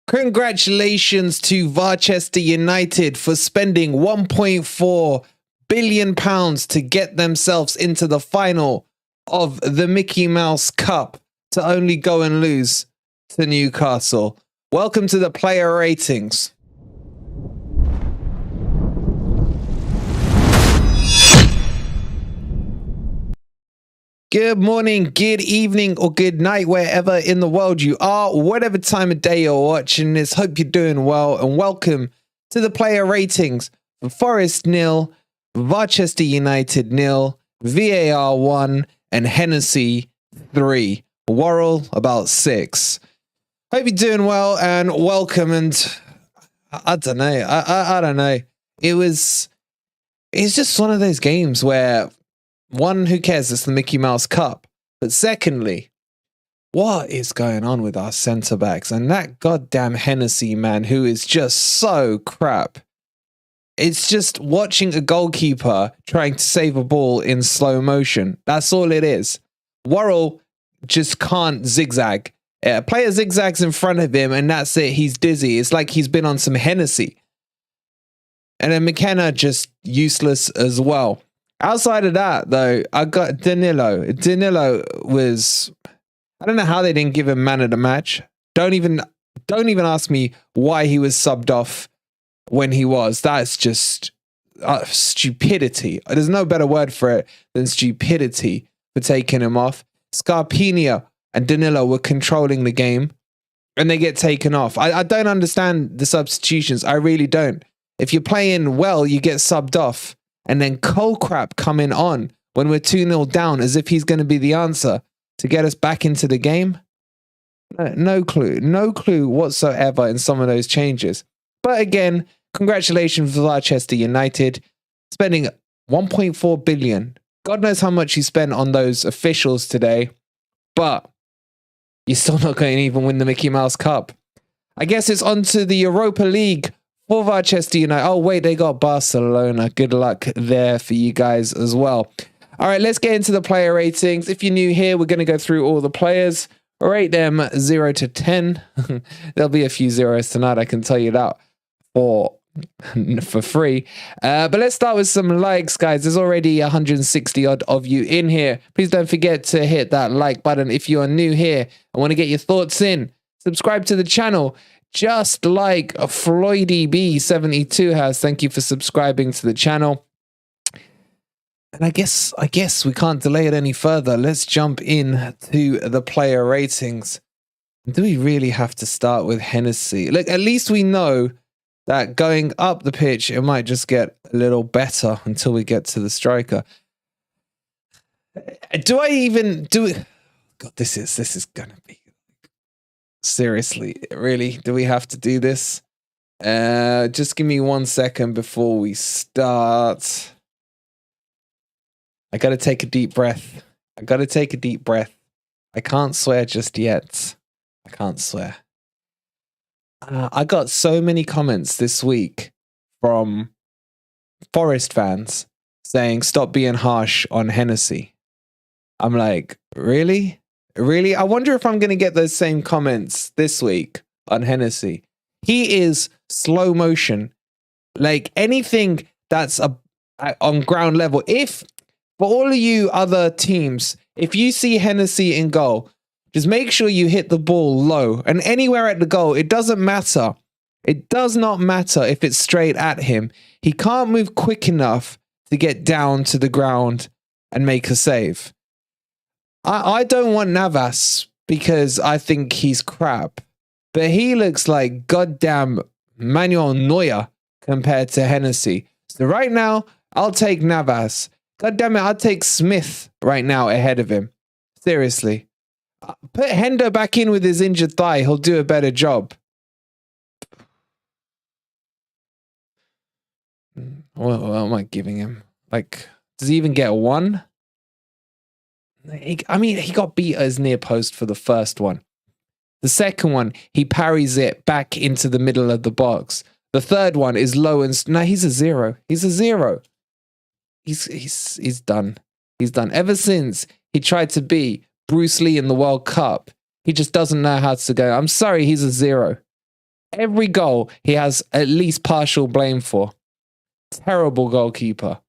Congratulations to Manchester United for spending £1.4 billion to get themselves into the final of the Mickey Mouse Cup to only go and lose to Newcastle. Welcome to the player ratings. Good morning, good evening, or good night, wherever in the world you are, whatever time of day you're watching this. Hope you're doing well, and welcome to the player ratings. Forest 0, Manchester United 0, VAR 1, and Hennessey 3. Worral about 6. Hope you're doing well, and welcome. And I don't know. I don't know. It's just one of those games where, one, who cares? It's the Mickey Mouse Cup. But secondly, what is going on with our centre backs? And that goddamn Hennessey, man, who is just so crap. It's just watching a goalkeeper trying to save a ball in slow motion. That's all it is. Worral just can't zigzag. A player zigzags in front of him, and that's it. He's dizzy. It's like he's been on some Hennessey. And then McKenna just useless as well. Outside of that, though, I got Danilo. Danilo was, I don't know how they didn't give him man of the match. Don't even ask me why he was subbed off when he was. That's just stupidity. There's no better word for it than stupidity for taking him off. Scarpa and Danilo were controlling the game, and they get taken off. I don't understand the substitutions. I really don't. If you're playing well, you get subbed off. And then Cole crap coming on when we're 2-0 down as if he's going to be the answer to get us back into the game. No clue whatsoever in some of those changes. But again, congratulations to Manchester United spending 1.4 billion. God knows how much you spent on those officials today, but you're still not going to even win the Mickey Mouse Cup. I guess it's on to the Europa League for Manchester United. Oh, wait, they got Barcelona. Good luck there for you guys as well. All right, let's get into the player ratings. If you're new here, we're going to go through all the players. Rate them 0 to 10. There'll be a few zeros tonight, I can tell you that for free. But let's start with some likes, guys. There's already 160 odd of you in here. Please don't forget to hit that like button if you are new here and want to get your thoughts in. Subscribe to the channel. Just like Floydy B72 has. Thank you for subscribing to the channel. And I guess we can't delay it any further. Let's jump in to the player ratings. Do we really have to start with Hennessey? Look, at least we know that going up the pitch, it might just get a little better until we get to the striker. Do I even do it? God, this is gonna be. Seriously, really? Do we have to do this? Just give me 1 second before we start. I gotta take a deep breath. I can't swear just yet. I can't swear. I got so many comments this week from Forest fans saying, stop being harsh on Hennessey. I'm like, really? Really? I wonder if I'm going to get those same comments this week on Hennessey. He is slow motion. Like anything that's on ground level. If, for all of you other teams, if you see Hennessey in goal, just make sure you hit the ball low. And anywhere at the goal, it doesn't matter. It does not matter if it's straight at him. He can't move quick enough to get down to the ground and make a save. I don't want Navas because I think he's crap, but he looks like goddamn Manuel Neuer compared to Hennessey. So right now, I'll take Navas. God damn it, I'll take Smith right now ahead of him. Seriously. Put Hendo back in with his injured thigh. He'll do a better job. What am I giving him? Like, does he even get 1? I mean, he got beat at his near post for the first one. The second one, he parries it back into the middle of the box. The third one is low and... No, he's a 0. He's a 0. He's done. He's done. Ever since he tried to be Bruce Lee in the World Cup, he just doesn't know how to go. I'm sorry, he's a 0. Every goal he has at least partial blame for. Terrible goalkeeper.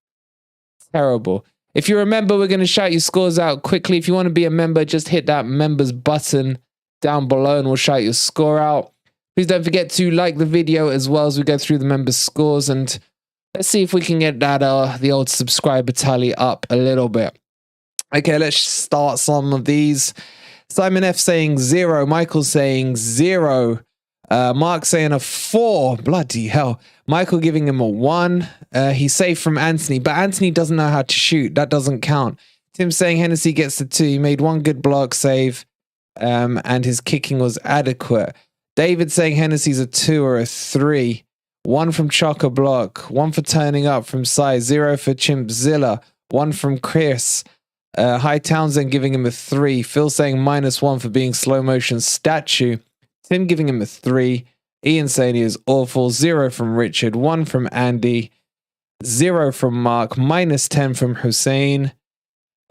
Terrible. If you remember, we're going to shout your scores out quickly. If you want to be a member, just hit that members button down below and we'll shout your score out. Please don't forget to like the video as well as we go through the members' scores, and let's see if we can get that the old subscriber tally up a little bit. Okay, let's start some of these. Simon F saying 0. Michael saying 0. Mark saying a 4. Bloody hell. Michael giving him a 1. He's safe from Anthony, but Anthony doesn't know how to shoot. That doesn't count. Tim saying Hennessey gets the 2. He made 1 good block save, and his kicking was adequate. David saying Hennessey's a 2 or a 3. 1 from Chock-a-Block. 1 for turning up from Sai. 0 for Chimpzilla. 1 from Chris. High Townsend giving him a 3. Phil saying -1 for being slow motion statue. Tim giving him a 3. Ian saying he is awful. 0 from Richard. 1 from Andy. 0 from Mark. -10 from Hussein.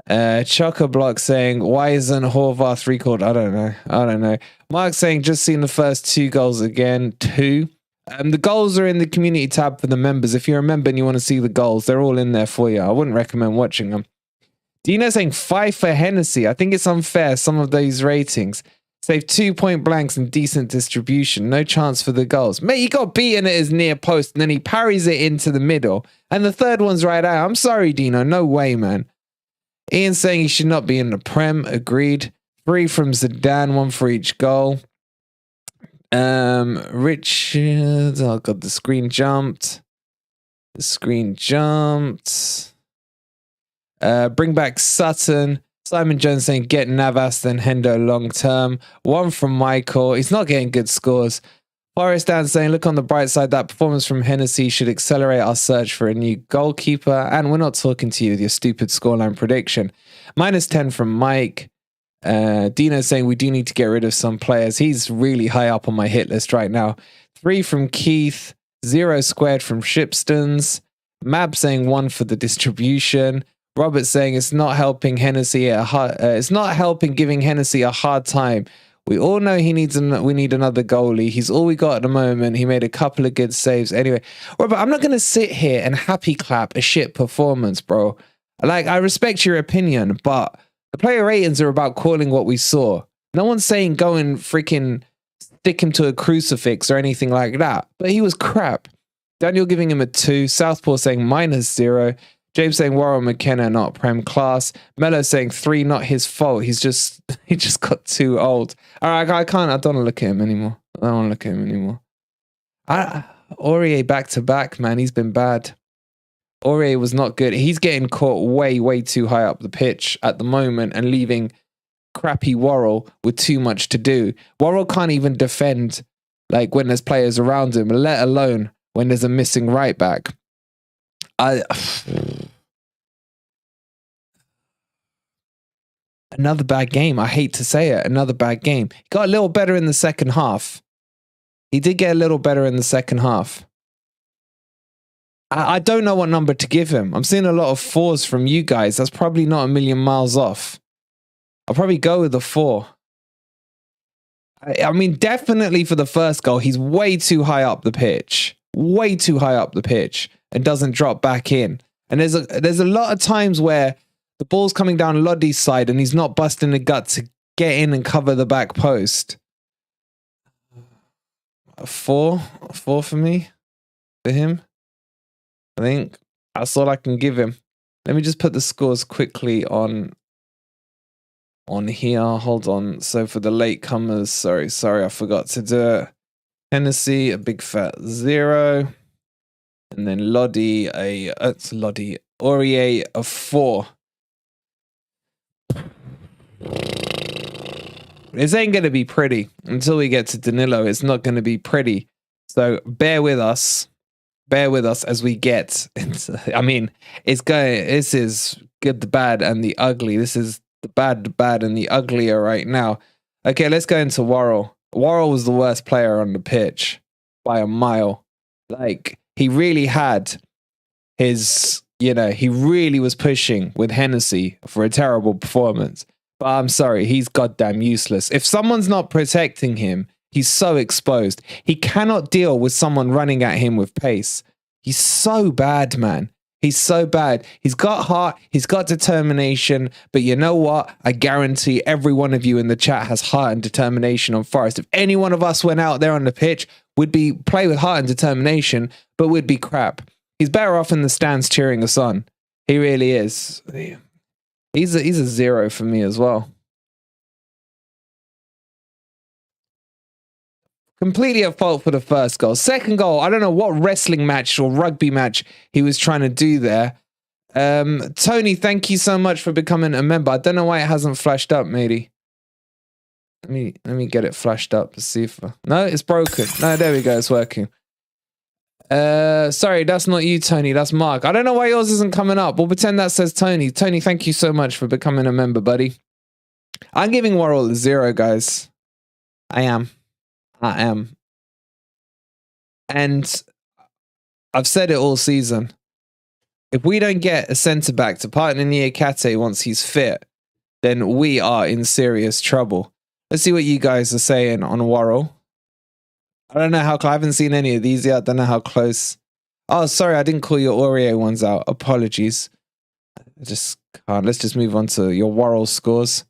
Chock-a-Block saying, why isn't Horvath recalled? I don't know. Mark saying, just seen the first 2 goals again. 2. The goals are in the community tab for the members. If you're a member and you want to see the goals, they're all in there for you. I wouldn't recommend watching them. Dino saying 5 for Hennessey. I think it's unfair, some of these ratings. Saved 2 point blanks and decent distribution. No chance for the goals. Mate, he got beaten at his near post and then he parries it into the middle. And the third one's right out. I'm sorry, Dino. No way, man. Ian saying he should not be in the Prem. Agreed. 3 from Zidane. 1 for each goal. Richard. Oh, God, the screen jumped. Bring back Sutton. Simon Jones saying get Navas, then Hendo long term. 1 from Michael. He's not getting good scores. Forest Dan saying look on the bright side. That performance from Hennessey should accelerate our search for a new goalkeeper. And we're not talking to you with your stupid scoreline prediction. -10 from Mike. Dino saying we do need to get rid of some players. He's really high up on my hit list right now. 3 from Keith. 0 squared from Shipstons. Mab saying 1 for the distribution. Robert saying it's not helping Hennessey it's not helping giving Hennessey a hard time. We all know we need another goalie. He's all we got at the moment. He made a couple of good saves. Anyway, Robert, I'm not going to sit here and happy clap a shit performance, bro. Like, I respect your opinion, but the player ratings are about calling what we saw. No one's saying go and freaking stick him to a crucifix or anything like that. But he was crap. Daniel giving him a 2. Southpaw saying -0. James saying Worral McKenna not Prem class. Mello saying 3 not his fault. He just got too old. All right, I don't want to look at him anymore. Aurier back to back, man. He's been bad. Aurier was not good. He's getting caught way too high up the pitch at the moment and leaving crappy Worral with too much to do. Worral can't even defend like when there's players around him, let alone when there's a missing right back. Another bad game. I hate to say it. Another bad game. He got a little better in the second half. He did get a little better in the second half. I don't know what number to give him. I'm seeing a lot of 4s from you guys. That's probably not a million miles off. I'll probably go with a 4. I mean, definitely for the first goal, he's way too high up the pitch. Way too high up the pitch. And doesn't drop back in. And there's a lot of times where the ball's coming down Lodi's side and he's not busting the gut to get in and cover the back post. A 4 for me, for him. I think that's all I can give him. Let me just put the scores quickly on here. Hold on. So for the latecomers, sorry, I forgot to do it. Hennessey, a big fat 0. And then Lodi, Aurier, a 4. This ain't going to be pretty. Until we get to Danilo, it's not going to be pretty. So bear with us. Bear with us as we get into, I mean, this is good, the bad, and the ugly. This is the bad, and the uglier right now. Okay, let's go into Worral. Worral was the worst player on the pitch by a mile. Like, he really had his, he really was pushing with Hennessey for a terrible performance. But I'm sorry, he's goddamn useless. If someone's not protecting him, He's so exposed. He cannot deal with someone running at him with pace. He's so bad, man. He's so bad. He's got heart. He's got determination. But you know what? I guarantee every one of you in the chat has heart and determination on Forest. If any one of us went out there on the pitch, we'd be play with heart and determination, but we'd be crap. He's better off in the stands cheering us on. He really is. He's a 0 for me as well. Completely at fault for the first goal. Second goal, I don't know what wrestling match or rugby match he was trying to do there. Tony, thank you so much for becoming a member. I don't know why it hasn't flashed up, matey. Let me get it flashed up to see if... No, it's broken. No, there we go. It's working. Sorry, that's not you, Tony. That's Mark. I don't know why yours isn't coming up. We'll pretend that says Tony. Tony, thank you so much for becoming a member, buddy. I'm giving Worral a 0, guys. I am. And I've said it all season. If we don't get a centre-back to partner Niakate once he's fit, then we are in serious trouble. Let's see what you guys are saying on Worral. I don't know how close. I haven't seen any of these yet. I don't know how close. Oh, sorry, I didn't call your Aurier ones out. Apologies. I just can't. Let's just move on to your Worral scores.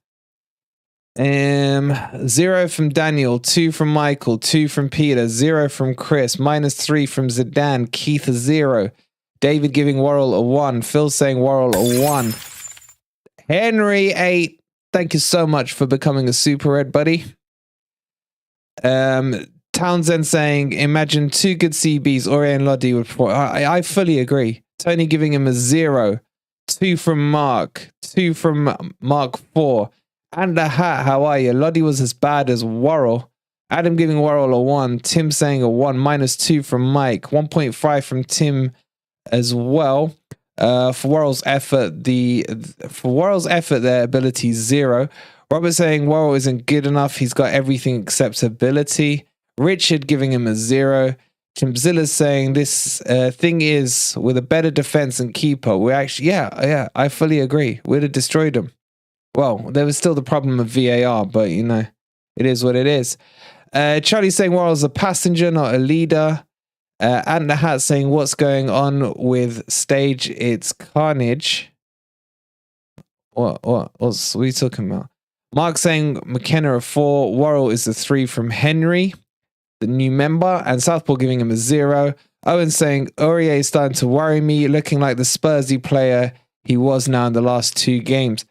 0 from Daniel, 2 from Michael, 2 from Peter, 0 from Chris, -3 from Zidane, Keith a 0, David giving Worral a 1, Phil saying Worral a 1, Henry 8. Thank you so much for becoming a super red, buddy. Townsend saying, imagine 2 good CBs, Aurier and Lodi would perform. I fully agree. Tony giving him a 0, 2 from Mark, 2 from Mark 4. And the hat, how are you? Lodi was as bad as Worral. Adam giving Worral a 1. Tim saying a 1. -2 from Mike. 1.5 from Tim as well. For Worral's effort, their ability 0. Robert saying Worral isn't good enough. He's got everything except ability. Richard giving him a 0. Chimzilla's saying this thing is with a better defense and keeper. We actually, yeah, I fully agree. We'd have destroyed him. Well, there was still the problem of VAR, but you know, it is what it is. Charlie saying Worral's a passenger, not a leader. And the Hat saying what's going on with stage? It's carnage. What's we talking about? Mark saying McKenna a 4. Worral is a 3 from Henry, the new member, and Southpaw giving him a 0. Owen saying Aurier is starting to worry me, looking like the Spursy player he was now in the last 2 games.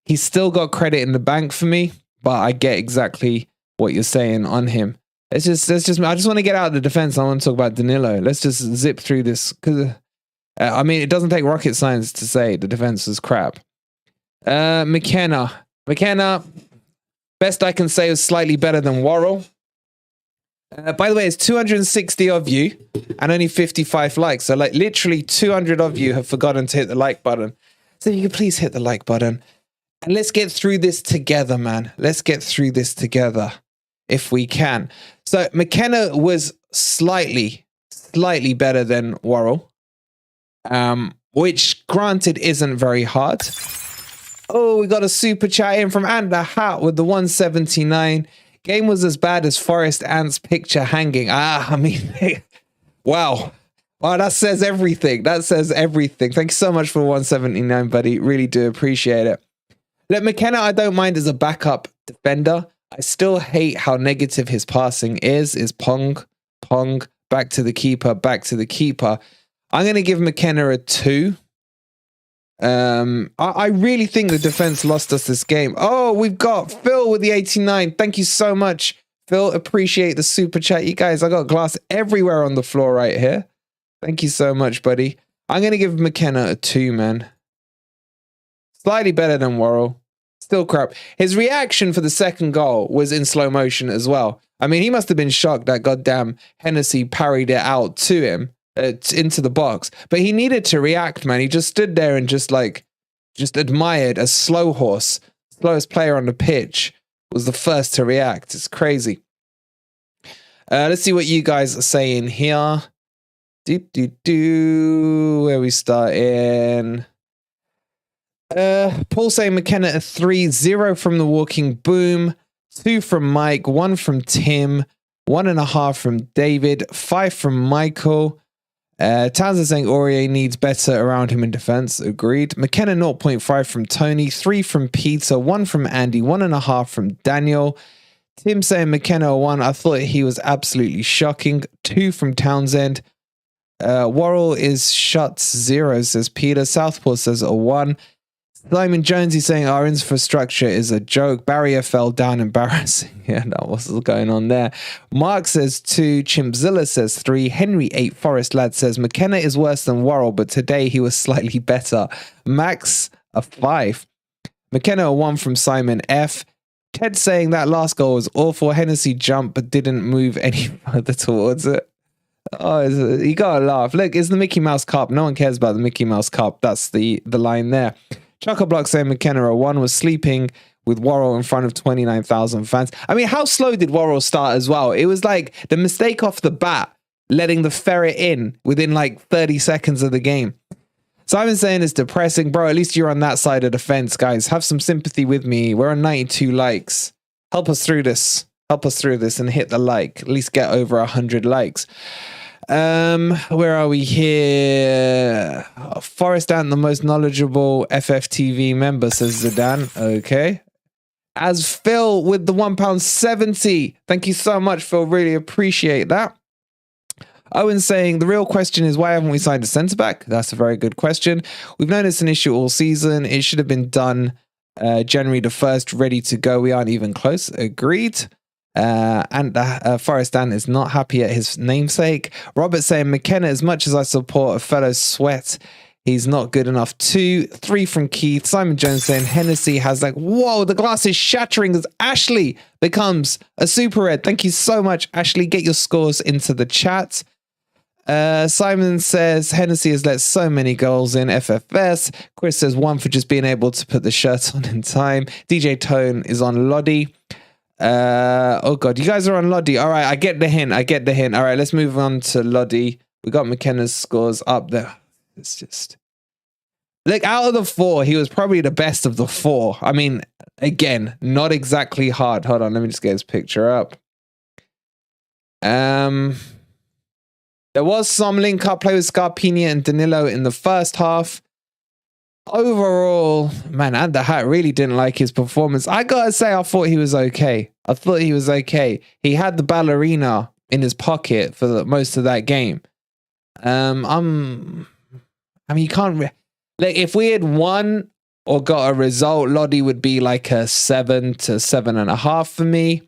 He's still got credit in the bank for me, but I get exactly what you're saying on him. I just want to get out of the defense. I want to talk about Danilo. Let's just zip through this because I mean, it doesn't take rocket science to say the defense is crap. McKenna, best I can say is slightly better than Worral. By the way, it's 260 of you and only 55 likes. So like literally 200 of you have forgotten to hit the like button. So you can please hit the like button. And let's get through this together, man. Let's get through this together if we can. So McKenna was slightly better than Worral, which granted isn't very hard. Oh, we got a super chat in from Ant the Hat with the 179. Game was as bad as Forest Ant's picture hanging. I mean, wow. Wow, that says everything. That says everything. Thank you so much for 179, buddy. Really do appreciate it. Look, McKenna, I don't mind as a backup defender. I still hate how negative his passing is pong, back to the keeper, back to the keeper. I'm going to give McKenna a 2. I really think the defense lost us this game. Oh, we've got Phil with the 89. Thank you so much, Phil. Appreciate the super chat. You guys, I got glass everywhere on the floor right here. Thank you so much, buddy. I'm going to give McKenna a 2, man. Slightly better than Worral. Still crap. His reaction for the second goal was in slow motion as well. I mean, he must have been shocked that goddamn Hennessey parried it out to him, into the box. But he needed to react, man. He just stood there and just admired a slow horse. Slowest player on the pitch was the first to react. It's crazy. Let's see what you guys are saying here. Where we start in. Paul saying McKenna a 3, 0 from the Walking Boom, 2 from Mike, 1 from Tim, 1.5 from David, 5 from Michael. Townsend saying Aurier needs better around him in defense. Agreed. McKenna 0.5 from Tony, 3 from Peter, 1 from Andy, 1.5 from Daniel. Tim saying McKenna 1. I thought he was absolutely shocking. 2 from Townsend. Worral is shut 0, says Peter. Southpaw says a 1. Simon Jones, he's saying our infrastructure is a joke. Barrier fell down, embarrassing. Yeah, no, what's going on there? Mark says 2. Chimpzilla says 3. Henry 8. Forest Lad says McKenna is worse than Worral, but today he was slightly better. Max a 5. McKenna a 1 from Simon F. Ted saying that last goal was awful. Hennessey jumped but didn't move any further towards it. Oh, you gotta laugh. Look, it's the Mickey Mouse Cup. No one cares about the Mickey Mouse Cup. That's the line there. Chuckablock saying McKenna a 1 was sleeping with Worral in front of 29,000 fans. I mean, how slow did Worral start as well? It was like the mistake off the bat, letting the ferret in within like 30 seconds of the game. Simon saying it's depressing. Bro, at least you're on that side of the fence, guys. Have some sympathy with me. We're on 92 likes. Help us through this. Help us through this and hit the like. At least get over 100 likes. Where are we here? Forest Ant, the most knowledgeable FFTV member, says Zidane. Okay. As Phil with the £1.70. Thank you so much, Phil. Really appreciate that. Owen saying the real question is why haven't we signed a centre back? That's a very good question. We've known it's an issue all season. It should have been done January the 1st, ready to go. We aren't even close. Agreed. And Forest Ant is not happy at his namesake. Robert saying McKenna, as much as I support a fellow sweat, he's not good enough. 2, 3 from Keith. Simon Jones saying Hennessey has like, whoa, the glass is shattering as Ashley becomes a super red. Thank you so much, Ashley. Get your scores into the chat. Simon says Hennessey has let so many goals in FFS. Chris says 1 for just being able to put the shirt on in time. DJ Tone is on Lodi. Oh god, you guys are on Lodi. All right, I get the hint. All right, let's move on to Lodi. We got McKenna's scores up there. It's just, look, out of the 4, he was probably the best of the 4. I mean, again, not exactly hard. Hold on, let me just get his picture up. There was some link-up play with Scarpini and Danilo in the first half. Overall, man, and the Hat really didn't like his performance. I gotta say, I thought he was okay. He had the ballerina in his pocket for most of that game. I mean, you can't... like, if we had won or got a result, Lodi would be like a 7 to 7.5 for me.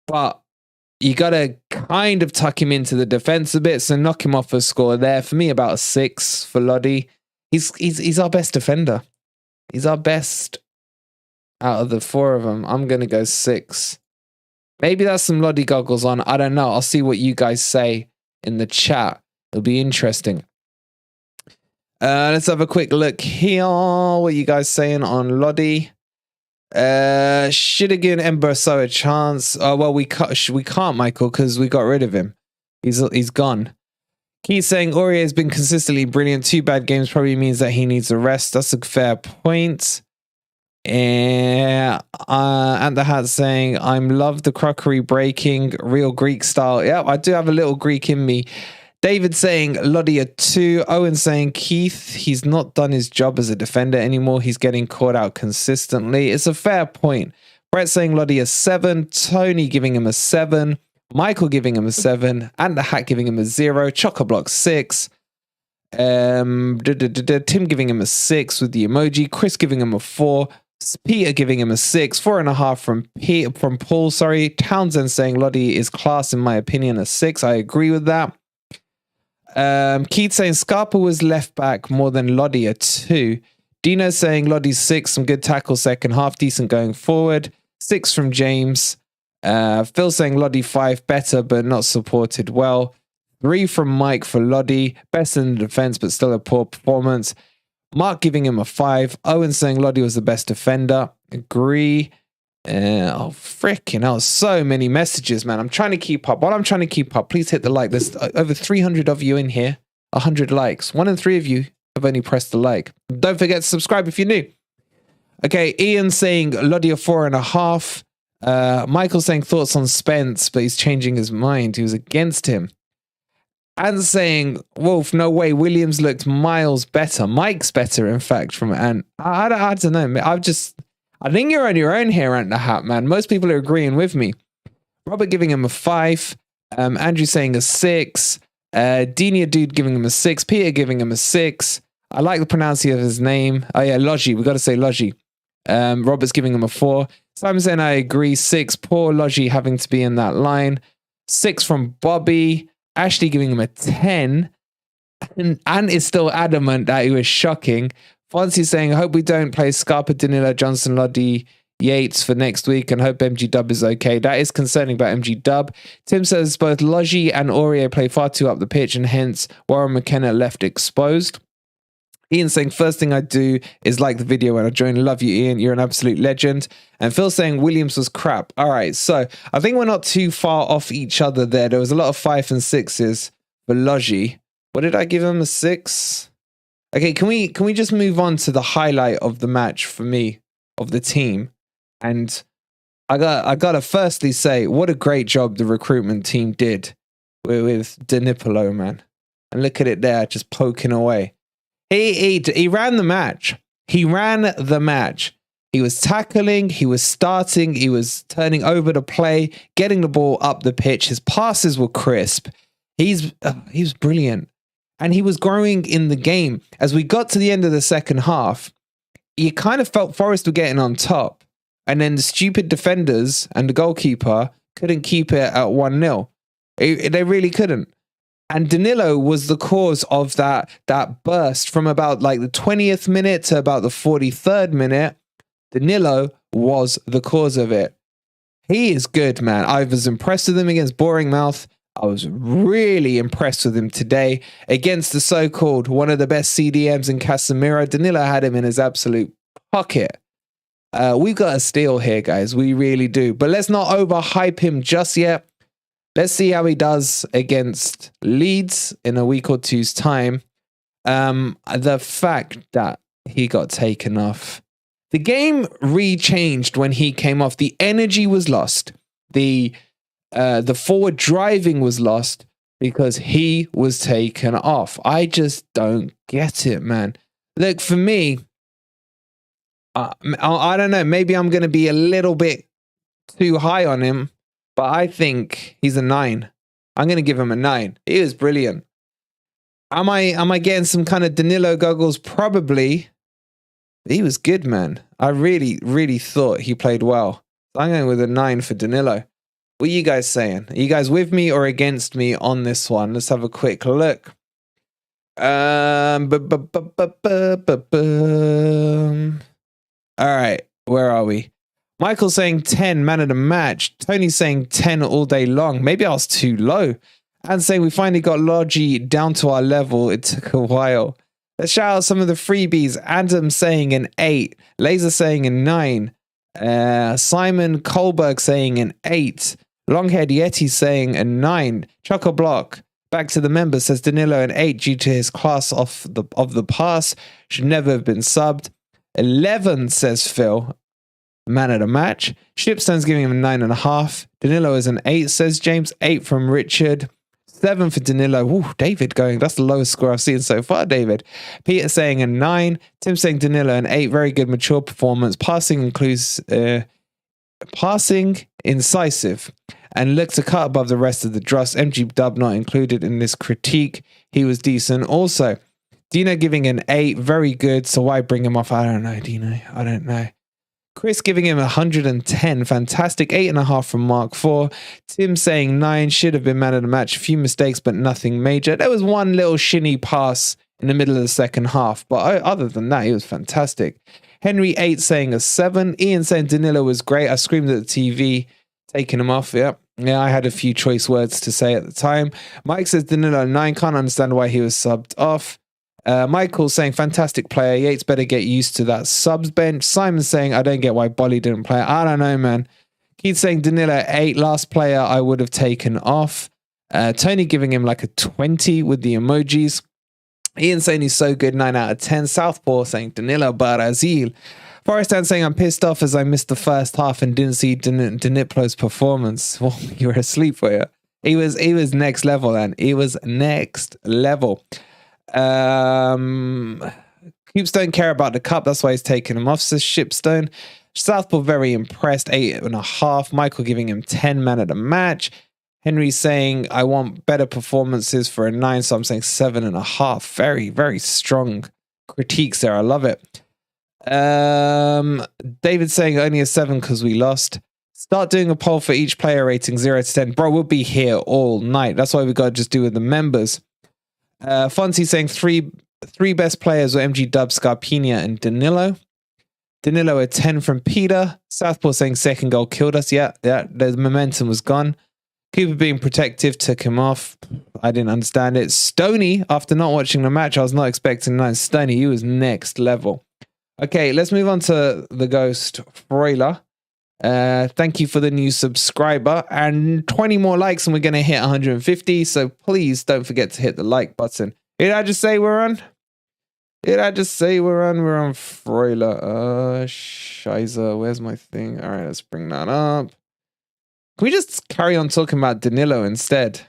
But you got to kind of tuck him into the defense a bit, so knock him off a score there. For me, about a 6 for Lodi. He's our best defender. He's our best out of the 4 of them. I'm going to go 6. Maybe that's some Lodi goggles on. I don't know. I'll see what you guys say in the chat. It'll be interesting. Let's have a quick look here. What you guys saying on Lodi? Should have given Emberso a chance. Oh well, we can't, Michael, because we got rid of him. He's gone. Keith saying Aurier has been consistently brilliant. 2 bad games probably means that he needs a rest. That's a fair point. And the Hat saying I'm love the crockery breaking real Greek style. Yeah, I do have a little Greek in me. David saying Lodi a 2. Owen saying Keith, he's not done his job as a defender anymore. He's getting caught out consistently. It's a fair point. Brett saying Lodi a 7. Tony giving him a 7. Michael giving him a 7. And the Hat giving him a 0. Chockablock 6. Tim giving him a 6 with the emoji. Chris giving him a 4. Peter giving him a 6. 4.5 from Paul. Sorry. Townsend saying Lodi is class in my opinion, a 6. I agree with that. Keith saying Scarpa was left back more than Lodi a 2. Dino saying Lodi's 6, some good tackles second half, decent going forward. 6 from James. Phil saying Lodi 5, better but not supported well. 3 from Mike for Lodi, best in the defense but still a poor performance. Mark giving him a 5. Owen saying Lodi was the best defender. Agree. Oh, freaking hell. So many messages, man. I'm trying to keep up. While I'm trying to keep up, please hit the like. There's over 300 of you in here. 100 likes. 1 in 3 of you have only pressed the like. Don't forget to subscribe if you're new. Okay, Ian saying Lodi a 4.5. Michael saying thoughts on Spence, but he's changing his mind. He was against him. And saying, Wolf, no way. Williams looked miles better. Mike's better, in fact, from and I don't know. I think you're on your own here, Ant the Hat, man. Most people are agreeing with me. Robert giving him a 5. Andrew saying a 6. Denia Dude giving him a 6. Peter giving him a 6. I like the pronunciation of his name. Oh yeah, Logi. We got to say Logi. Robert's giving him a 4. Simon saying I agree. 6. Poor Logi having to be in that line. 6 from Bobby. Ashley giving him a 10. And is still adamant that he was shocking. Fonzie saying, I hope we don't play Scarpa, Danilo, Johnson, Lodi, Yates for next week and hope MG Dub is okay. That is concerning about MG Dub. Tim says both Logi and Aurier play far too up the pitch and hence Worral McKenna left exposed. Ian saying, first thing I do is like the video when I join. Love you, Ian. You're an absolute legend. And Phil saying Williams was crap. All right, so I think we're not too far off each other there. There was a lot of 5 and 6s for Logi. What did I give him, a 6? Okay, can we just move on to the highlight of the match for me, of the team? And I gotta firstly say, what a great job the recruitment team did with Danilo, man. And look at it there, just poking away. He ran the match. He ran the match. He was tackling, he was starting, he was turning over the play, getting the ball up the pitch. His passes were crisp. He was brilliant. And he was growing in the game. As we got to the end of the second half, you kind of felt Forest were getting on top. And then the stupid defenders and the goalkeeper couldn't keep it at 1-0. They really couldn't. And Danilo was the cause of that burst from about like the 20th minute to about the 43rd minute. Danilo was the cause of it. He is good, man. I was impressed with him against Bournemouth. I was really impressed with him today against the so-called one of the best CDMs in Casemiro. Danilo had him in his absolute pocket. We've got a steal here, guys. We really do. But let's not overhype him just yet. Let's see how he does against Leeds in a week or two's time. The fact that he got taken off. The game re-changed when he came off. The energy was lost. The forward driving was lost because he was taken off. I just don't get it, man. Look, for me, I don't know. Maybe I'm going to be a little bit too high on him, but I think he's a 9. I'm going to give him a 9. He was brilliant. Am I getting some kind of Danilo goggles? Probably. He was good, man. I really, really thought he played well. I'm going with a 9 for Danilo. What are you guys saying? Are you guys with me or against me on this one? Let's have a quick look. All right, where are we? Michael saying 10, man of the match. Tony saying 10 all day long. Maybe I was too low. And saying we finally got Logi down to our level. It took a while. Let's shout out some of the freebies. Adam saying an 8. Laser saying a 9. Simon Kohlberg saying an 8. Longhead Yeti saying a 9. Choco Block, back to the members, says Danilo an 8 due to his class of the pass. Should never have been subbed. 11, says Phil. Man of the match. Shipstone's giving him a 9.5. Danilo is an 8, says James. 8 from Richard. 7 for Danilo. Ooh, David going. That's the lowest score I've seen so far, David. Peter saying a 9. Tim saying Danilo an 8. Very good mature performance. Passing includes passing incisive and looked a cut above the rest of the dross. MG Dub not included in this critique. He was decent. Also, Dino giving an 8. Very good. So why bring him off? I don't know, Dino. I don't know. Chris giving him 110. Fantastic. 8.5 from Mark 4. Tim saying 9. Should have been man of the match. A few mistakes, but nothing major. There was one little shinny pass in the middle of the second half. But other than that, he was fantastic. Henry 8 saying a 7. Ian saying Danilo was great. I screamed at the TV, taking him off. Yeah, I had a few choice words to say at the time. Mike says Danilo 9. Can't understand why he was subbed off. Michael saying fantastic player. Yates better get used to that subs bench. Simon saying I don't get why Bolly didn't play. I don't know, man. Keith saying Danilo 8. Last player I would have taken off. Tony giving him like a 20 with the emojis. Ian saying he's so good. 9 out of 10. Southpaw saying Danilo Brazil. Forrestan saying, I'm pissed off as I missed the first half and didn't see Daniplo's performance. Well, you were asleep, were you? He was next level, then. He was next level. Coops don't care about the cup. That's why he's taking him off, says Shipstone. Southpaw very impressed, 8.5. Michael giving him 10 man of the match. Henry saying, I want better performances for a 9, so I'm saying 7.5. Very, very strong critiques there. I love it. David saying only a 7 because we lost. Start doing a poll for each player rating 0 to 10. Bro, we'll be here all night. That's why we got to just do with the members. Fonzie saying three best players were MG Dub, Scarpina, and Danilo. Danilo a 10 from Peter. Southpaw saying second goal killed us. Yeah, the momentum was gone. Cooper being protective took him off. I didn't understand it. Stoney, after not watching the match, I was not expecting that. Stoney, he was next level. Okay, let's move on to the Ghost Froiler. Thank you for the new subscriber and 20 more likes and we're going to hit 150. So please don't forget to hit the like button. Did I just say we're on? We're on Froiler. Shiza, where's my thing? All right, let's bring that up. Can we just carry on talking about Danilo instead?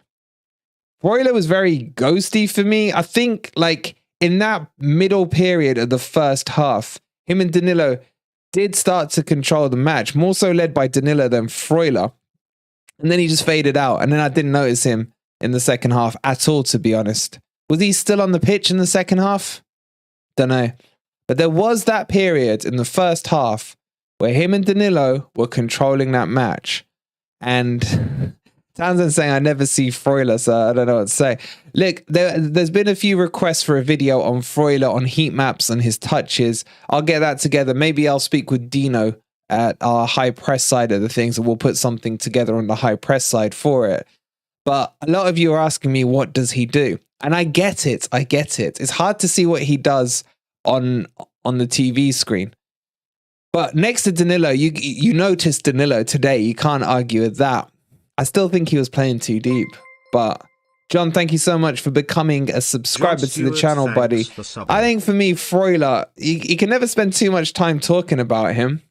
Froiler was very ghosty for me. I think like in that middle period of the first half, him and Danilo did start to control the match, more so led by Danilo than Froiler. And then he just faded out. And then I didn't notice him in the second half at all, to be honest. Was he still on the pitch in the second half? Don't know. But there was that period in the first half where him and Danilo were controlling that match. And Townsend saying, I never see Froiler, so I don't know what to say. Look, there's been a few requests for a video on Froiler, on heat maps and his touches. I'll get that together. Maybe I'll speak with Dino at our high press side of the things and we'll put something together on the high press side for it. But a lot of you are asking me, what does he do? And I get it. It's hard to see what he does on the TV screen. But next to Danilo, you notice Danilo today. You can't argue with that. I still think he was playing too deep. But John, thank you so much for becoming a subscriber to the channel, buddy. I think for me, Froiler, you can never spend too much time talking about him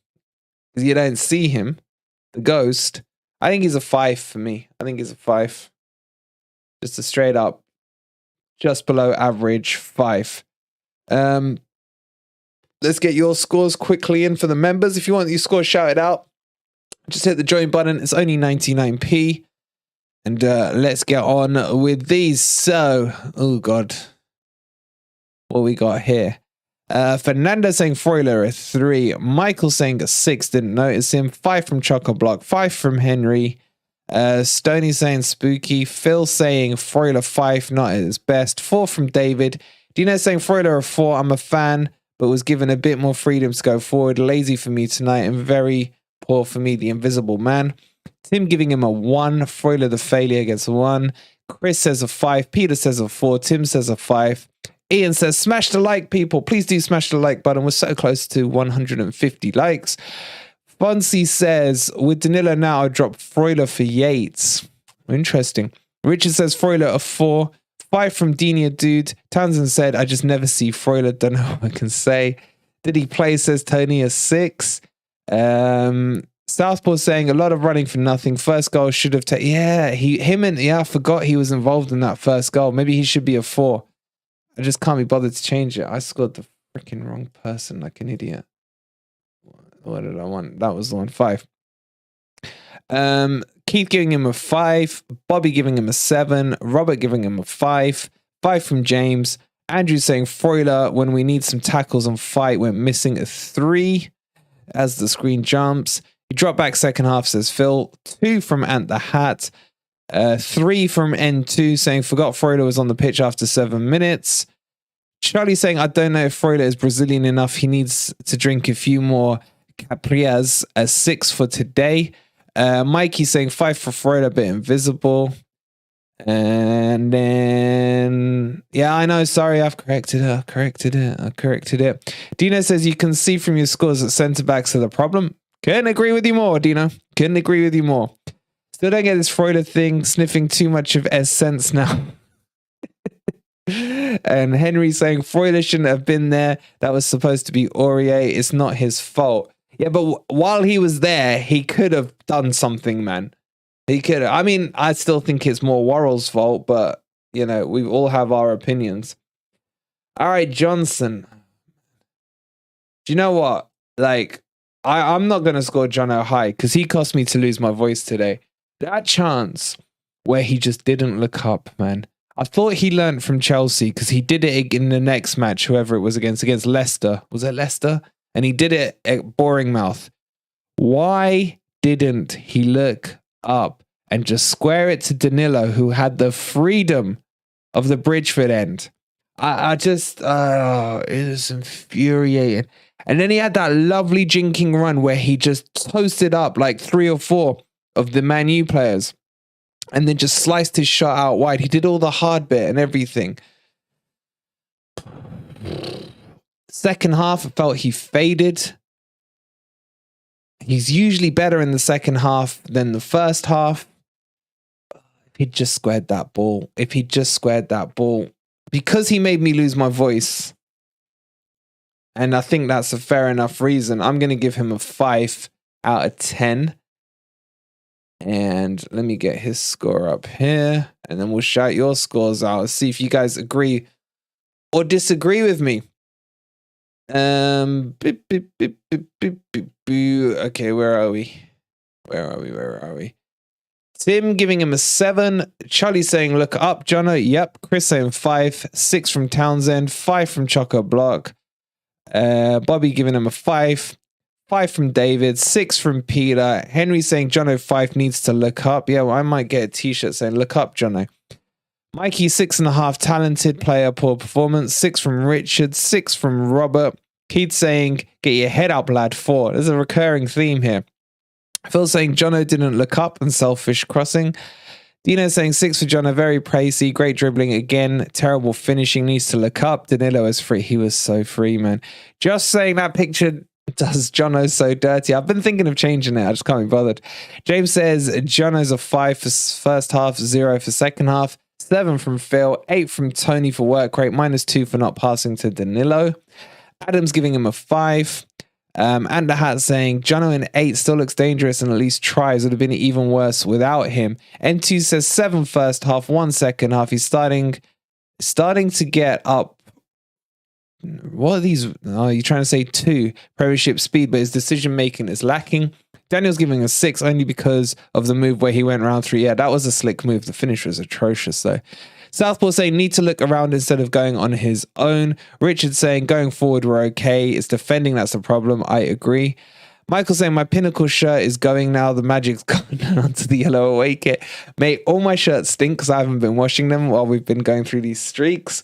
because you don't see him. The Ghost. I think he's a 5 for me. I think he's a 5. Just a straight up, just below average 5. Let's get your scores quickly in for the members. If you want your score shouted out, just hit the join button. It's only 99p. And let's get on with these. So, oh God. What we got here? Fernando saying Froiler a 3. Michael saying a 6. Didn't notice him. 5 from Choco-Block. 5 from Henry. Stoney saying Spooky. Phil saying Froiler 5. Not at his best. 4 from David. Dino saying Froiler a 4. I'm a fan, but was given a bit more freedom to go forward. Lazy for me tonight and very poor for me, the Invisible Man. Tim giving him a 1. Froiler the failure gets a 1. Chris says a 5. Peter says a 4. Tim says a 5. Ian says, smash the like, people. Please do smash the like button. We're so close to 150 likes. Fonzie says, with Danilo now, I'll drop Froiler for Yates. Interesting. Richard says Froiler a 4. 5 from Denia Dude. Townsend said, I just never see Froiler. Don't know what I can say. Did he play? Says Tony a 6. Southpaw saying a lot of running for nothing. First goal should have taken. Yeah, I forgot he was involved in that first goal. Maybe he should be a 4. I just can't be bothered to change it. I scored the freaking wrong person like an idiot. What did I want? That was the one. 5. Keith giving him a 5. Bobby giving him a 7. Robert giving him a 5. 5 from James. Andrew saying Froiler, when we need some tackles and fight, went missing a 3 as the screen jumps. He dropped back second half, says Phil. 2 from Ant the Hat. 3 from N2 saying forgot Froiler was on the pitch after 7 minutes. Charlie saying I don't know if Froiler is Brazilian enough. He needs to drink a few more Caprias. A 6 for today. Mikey saying 5 for Froiler, but invisible. And then, yeah, I know. Sorry, I've corrected it. I corrected it. Dino says you can see from your scores that centre backs are the problem. Couldn't agree with you more, Dino. Couldn't agree with you more. Still don't get this Froiler thing. Sniffing too much of essence now. And Henry saying Freuler shouldn't have been there. That was supposed to be Aurier. It's not his fault. Yeah, but while he was there, he could have done something, man. He could have. I mean, I still think it's more Worral's fault, but, you know, we all have our opinions. All right, Johnson. Do you know what? Like, I'm not going to score Jono high because he cost me to lose my voice today. That chance where he just didn't look up, man. I thought he learned from Chelsea because he did it in the next match, whoever it was against Leicester. Was it Leicester? And he did it at Boring Mouth. Why didn't he look up and just square it to Danilo, who had the freedom of the Bridgeford end? It was infuriating. And then he had that lovely jinking run where he just toasted up like 3 or 4 of the Man U players and then just sliced his shot out wide. He did all the hard bit and everything. Second half, I felt he faded. He's usually better in the second half than the first half. If he'd just squared that ball. Because he made me lose my voice. And I think that's a fair enough reason. I'm going to give him a 5 out of 10. And let me get his score up here. And then we'll shout your scores out. Let's see if you guys agree or disagree with me. Okay, where are we? Tim giving him a 7. Charlie saying, look up, Jono. Yep. Chris saying 5. 6 from Townsend. 5 from Choco Block. Bobby giving him a 5. 5 from David. 6 from Peter. Henry saying, Jono 5 needs to look up. Yeah, well, I might get a t-shirt saying, look up, Jono. Mikey, 6.5. Talented player, poor performance. 6 from Richard. 6 from Robert. Keith saying, get your head up, lad. 4. There's a recurring theme here. Phil saying, Jono didn't look up and selfish crossing. Dino saying 6 for Jono, very pricey, great dribbling again, terrible finishing, needs to look up. Danilo is free. He was so free, man. Just saying that picture does Jono so dirty. I've been thinking of changing it. I just can't be bothered. James says Jono's a 5 for first half, 0 for second half. 7 from Phil, 8 from Tony for work rate, -2 for not passing to Danilo. Adam's giving him a 5. And the hat saying Jono in 8 still looks dangerous and at least tries. Would have been even worse without him. N2 says 7 first half, 1 second half. He's starting to get up. What are these? Oh, you're trying to say 2 Premiership speed, but his decision making is lacking. Daniel's giving a 6 only because of the move where he went round 3. Yeah, that was a slick move. The finish was atrocious though. Southpaw saying need to look around instead of going on his own. Richard saying going forward we're okay. It's defending that's the problem. I agree. Michael saying my Pinnacle shirt is going now. The magic's gone onto the yellow away kit. Mate, all my shirts stink because I haven't been washing them while we've been going through these streaks.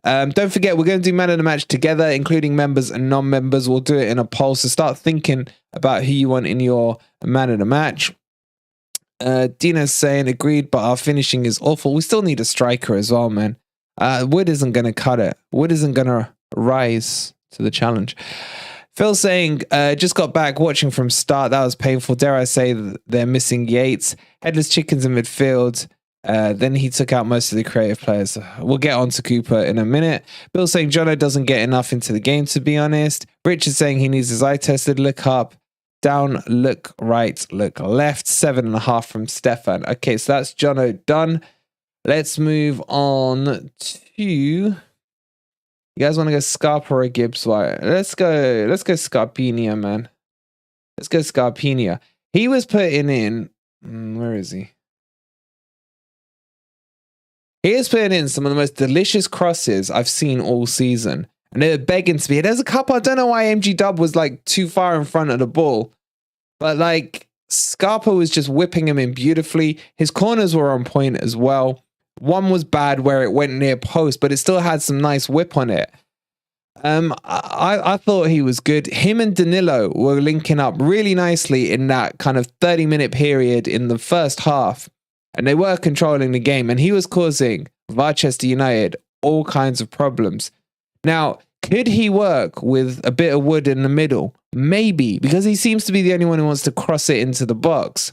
Don't forget we're going to do man of the match together, including members and non-members. We'll do it in a poll. So start thinking about who you want in your man of the match. Dina's saying agreed, but our finishing is awful. We still need a striker as well, man. Wood isn't going to cut it. Wood isn't going to rise to the challenge. Phil saying just got back watching from start. That was painful. Dare I say they're missing Yates. Headless chickens in midfield. Then he took out most of the creative players. We'll get on to Cooper in a minute. Bill saying Jono doesn't get enough into the game, to be honest. Richard saying he needs his eye tested. Look up. Down, look right, look left. 7.5 from Stefan. Okay, so that's Jono done. Let's move on to... You guys want to go Scarpa or Gibbs White? Let's go Scarpinia, man. Let's go Scarpinia. He was putting in... where is he? He is putting in some of the most delicious crosses I've seen all season. And they're begging to be. There's a couple. I don't know why MG Dub was like too far in front of the ball. But like Scarpa was just whipping him in beautifully. His corners were on point as well. One was bad where it went near post, but it still had some nice whip on it. I thought he was good. Him and Danilo were linking up really nicely in that kind of 30-minute period in the first half. And they were controlling the game. And he was causing Manchester United all kinds of problems. Now, could he work with a bit of Wood in the middle? Maybe, because he seems to be the only one who wants to cross it into the box.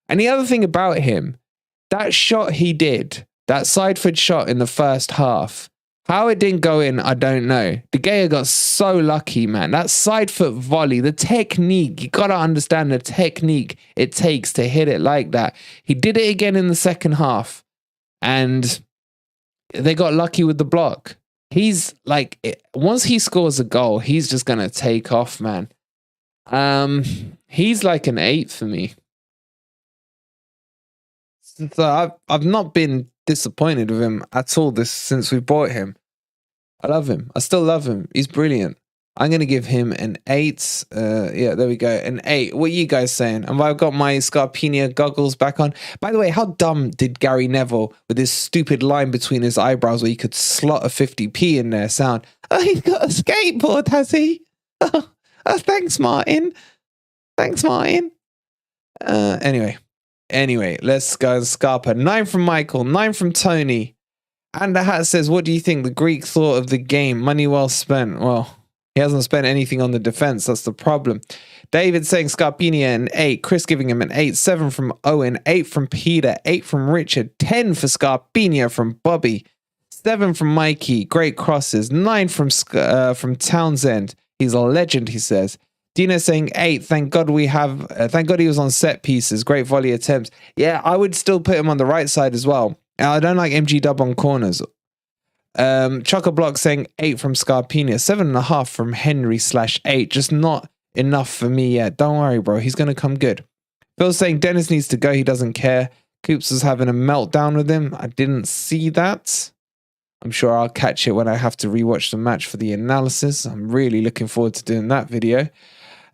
And the other thing about him, that shot he did That side foot shot in the first half. How it didn't go in, I don't know. De Gea got so lucky, man. That side foot volley, the technique, you got to understand the technique it takes to hit it like that. He did it again in the second half, and they got lucky with the block. He's like, once he scores a goal, he's just going to take off, man. He's like an 8 for me. So I've not been disappointed with him at all since we bought him. I love him. I still love him. He's brilliant. I'm going to give him an 8. Yeah, there we go. An 8. What are you guys saying? And I've got my Scarpa goggles back on. By the way, how dumb did Gary Neville, with his stupid line between his eyebrows where he could slot a 50p in there, sound? Oh, he's got a skateboard, has he? Oh, thanks, Martin. Thanks, Martin. Anyway, let's go. Scarpa. 9 from Michael. 9 from Tony. And the hat says, what do you think the Greek thought of the game? Money well spent. Well, he hasn't spent anything on the defense. That's the problem. David saying Scarpinia an 8. Chris giving him an 8. 7 from Owen. 8 from Peter. 8 from Richard. 10 for Scarpinia from Bobby. 7 from Mikey. Great crosses. 9 from Townsend. He's a legend, he says. Dino saying 8. Thank God thank God he was on set pieces. Great volley attempts. Yeah, I would still put him on the right side as well. I don't like MG Dub on corners. Choco-Block saying 8 from Scarpinia. 7.5 from Henry /8. Just not enough for me yet. Don't worry, bro. He's going to come good. Phil's saying Dennis needs to go. He doesn't care. Coops was having a meltdown with him. I didn't see that. I'm sure I'll catch it when I have to rewatch the match for the analysis. I'm really looking forward to doing that video.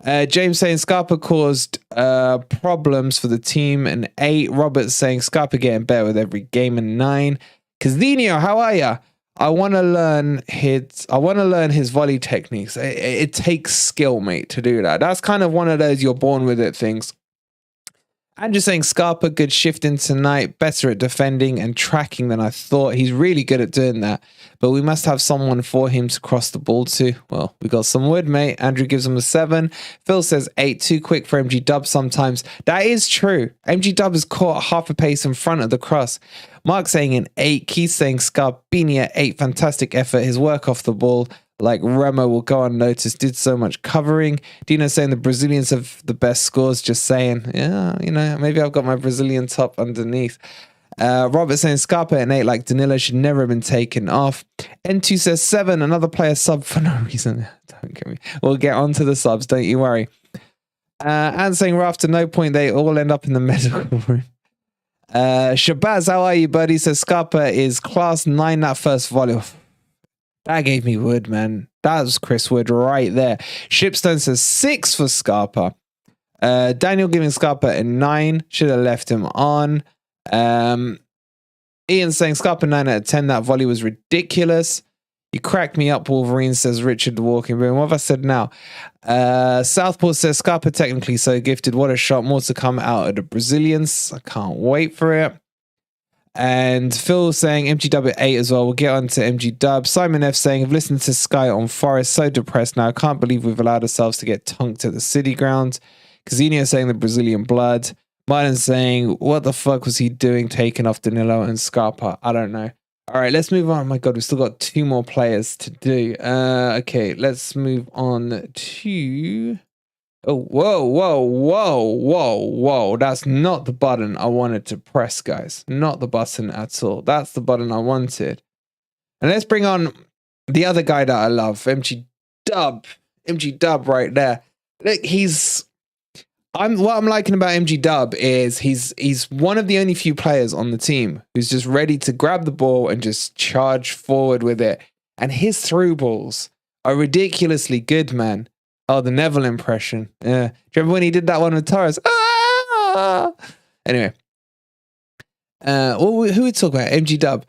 James saying Scarpa caused problems for the team, an 8. Robert saying Scarpa getting better with every game, a 9. Cazdinho, how are ya? I want to learn his volley techniques. It takes skill, mate, to do that. That's kind of one of those you're born with it things. I'm just saying Scarpa, good shifting tonight, better at defending and tracking than I thought. He's really good at doing that, but we must have someone for him to cross the ball to. Well, we got some wood, mate. Andrew gives him a 7. Phil says 8, too quick for MG Dub sometimes. That is true. MG Dub is caught half a pace in front of the cross. Mark saying an 8. Keith saying Scarpinia 8, fantastic effort. His work off the ball, like Remo, will go unnoticed. Did so much covering. Dino saying the Brazilians have the best scores. Just saying, yeah, you know, maybe I've got my Brazilian top underneath. Robert saying Scarpa an 8, like Danilo, should never have been taken off. N2 says 7, another player sub for no reason. Don't get me. We'll get on to the subs, don't you worry. And saying we're after no point, they all end up in the medical room. Shabazz, how are you, buddy? Says Scarpa is class 9, that first volley. That gave me wood, man. That was Chris Wood right there. Shipstone says 6 for Scarpa. Daniel giving Scarpa a 9. Should have left him on. Ian saying Scarpa 9 out of 10. That volley was ridiculous. You cracked me up, Wolverine, says Richard the Walking Room. What have I said now? Southport says Scarpa technically so gifted. What a shot. More to come out of the Brazilians. I can't wait for it. And Phil saying MG Dub at 8 as well. We'll get on to MG Dub. Simon F saying, I've listened to Sky on Forest. So depressed now. I can't believe we've allowed ourselves to get tonked at the city ground. Casinio saying the Brazilian blood. Martin saying, what the fuck was he doing taking off Danilo and Scarpa? I don't know. All right, let's move on. Oh my God, we've still got 2 more players to do. Okay, let's move on to... Oh, whoa. That's not the button I wanted to press, guys. Not the button at all. That's the button I wanted. And let's bring on the other guy that I love, MG Dub. MG Dub right there. Look, what I'm liking about MG Dub is he's one of the only few players on the team who's just ready to grab the ball and just charge forward with it. And his through balls are ridiculously good, man. Oh, the Neville impression. Yeah. Do you remember when he did that one with Torres? Ah! Anyway. Who we talk about? MG Dub.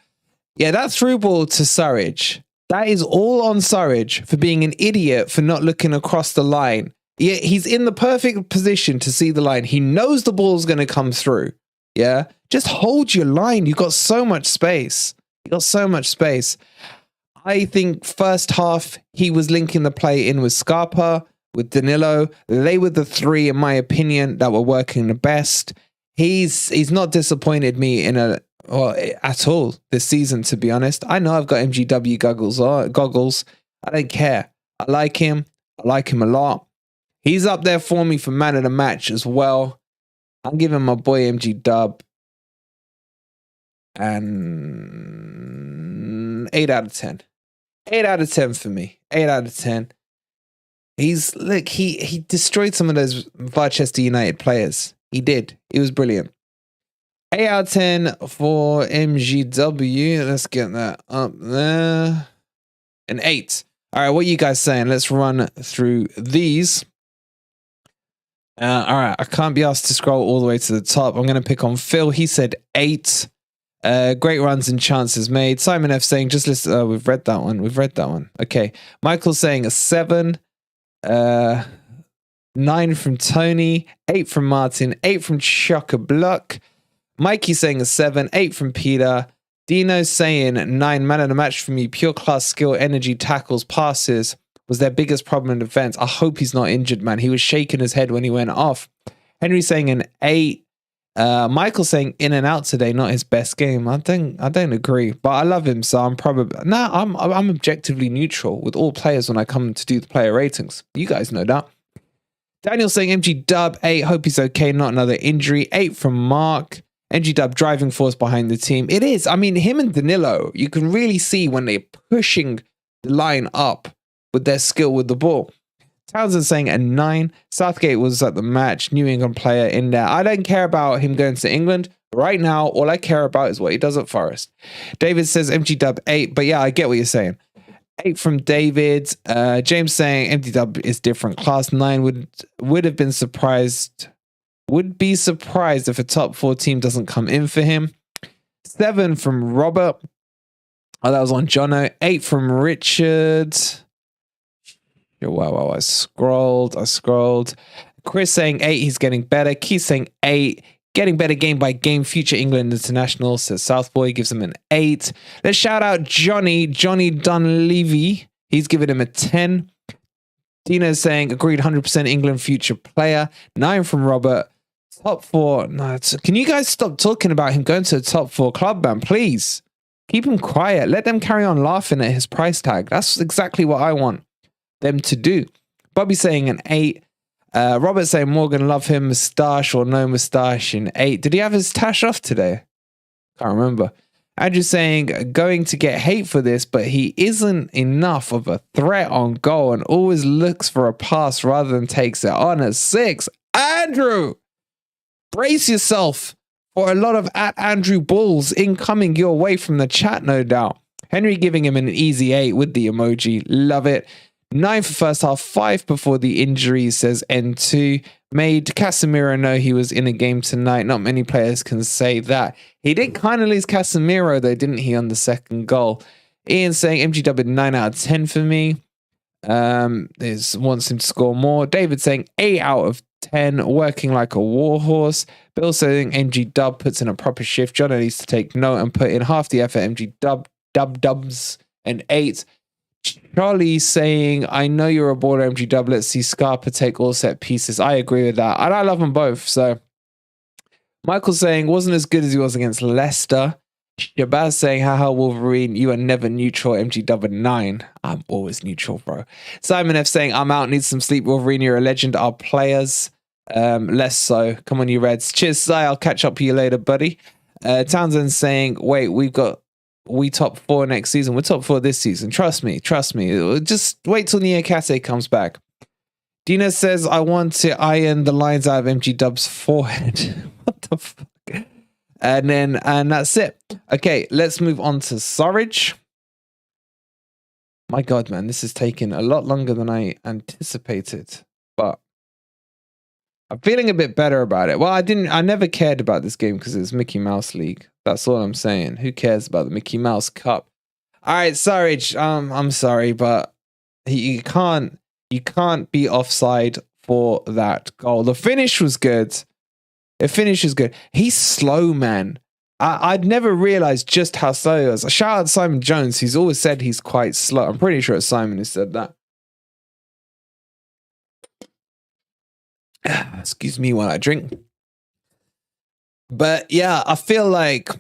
Yeah, that through ball to Surridge. That is all on Surridge for being an idiot for not looking across the line. Yeah, he's in the perfect position to see the line. He knows the ball's going to come through. Yeah. Just hold your line. You've got so much space. I think first half, he was linking the play in with Scarpa, with Danilo. They were the 3, in my opinion, that were working the best. He's not disappointed me in a Well, at all this season, to be honest. I know I've got MGW goggles. I don't care. I like him. I like him a lot. He's up there for me for man of the match as well. I'm giving my boy MG Dub an 8 out of 10. 8 out of 10 for me. 8 out of 10. He's look, he destroyed some of those Manchester United players. He did. He was brilliant. 8 out of 10 for MGW. Let's get that up there. An 8. All right, what are you guys saying? Let's run through these. All right, I can't be asked to scroll all the way to the top. I'm going to pick on Phil. He said 8. Great runs and chances made. Simon F saying, just listen. We've read that one. We've read that one. Okay. Michael saying a 7. 9 from Tony. 8 from Martin. 8 from Chock-a-Block. Mikey saying a 7. 8 from Peter. Dino saying 9. Man of the match for me. Pure class, skill, energy, tackles, passes was their biggest problem in defense. I hope he's not injured, man. He was shaking his head when he went off. Henry saying an 8. Michael saying in and out today, not his best game. I don't agree, but I love him, so I'm probably I'm objectively neutral with all players when I come to do the player ratings. You guys know that. Daniel saying MG Dub 8. Hope he's okay, not another injury. 8 from Mark. MG Dub driving force behind the team. It is. I mean, him and Danilo, you can really see when they're pushing the line up with their skill with the ball. Townsend saying a 9. Southgate was at the match. New England player in there. I don't care about him going to England. Right now, all I care about is what he does at Forest. David says MG Dub 8. But yeah, I get what you're saying. 8 from David. James saying MG Dub is different. Class 9 would have been surprised. Would be surprised if a top 4 team doesn't come in for him. 7 from Robert. Oh, that was on Jono. 8 from Richard. Wow, I scrolled. Chris saying 8, he's getting better. Keith saying 8, getting better game by game. Future England international, says Southboy, gives him an 8. Let's shout out Johnny Dunleavy. He's giving him a 10. Dino saying agreed, 100% England future player. 9 from Robert. Top 4. No, can you guys stop talking about him going to a top 4 club, man? Please keep him quiet. Let them carry on laughing at his price tag. That's exactly what I want them to do. Bobby saying an 8. Robert saying Morgan love him, moustache or no moustache, in 8. Did he have his tash off today? Can't remember. Andrew saying going to get hate for this, but he isn't enough of a threat on goal and always looks for a pass rather than takes it on. A 6. Andrew, brace yourself for a lot of @Andrew Bulls incoming your way from the chat, no doubt. Henry giving him an easy 8 with the emoji. Love it. 9 for first half, 5 before the injury, says N2. Made Casemiro know he was in a game tonight. Not many players can say that. He did kind of lose Casemiro though, didn't he, on the second goal? Ian saying MGW 9 out of 10 for me. Wants him to score more. David saying 8 out of 10, working like a warhorse. Bill saying MG Dub puts in a proper shift. John needs to take note and put in half the effort. MG Dubs an 8. Charlie saying, I know you're a baller, MG Dub. Let's see Scarpa take all set pieces. I agree with that. And I love them both. So Michael saying, wasn't as good as he was against Leicester. Shabazz saying, haha, Wolverine, you are never neutral. MG Dub 9. I'm always neutral, bro. Simon F saying, I'm out, need some sleep. Wolverine, you're a legend. Our players, less so. Come on, you Reds. Cheers, Si. I'll catch up with you later, buddy. Townsend saying, wait, we top 4 next season. We're top 4 this season. Trust me. Just wait till Niakate comes back. Dina says, I want to iron the lines out of MG Dub's forehead. What the fuck? And that's it. Okay, let's move on to Surridge. My God, man, this is taking a lot longer than I anticipated, but I'm feeling a bit better about it. Well, I never cared about this game because it's Mickey Mouse League. That's all I'm saying. Who cares about the Mickey Mouse Cup? All right, Surridge, I'm sorry, but you can't be offside for that goal. The finish was good. The finish is good. He's slow, man. I'd never realized just how slow he was. Shout out to Simon Jones. He's always said he's quite slow. I'm pretty sure it's Simon who said that. Excuse me while I drink. But yeah, I feel like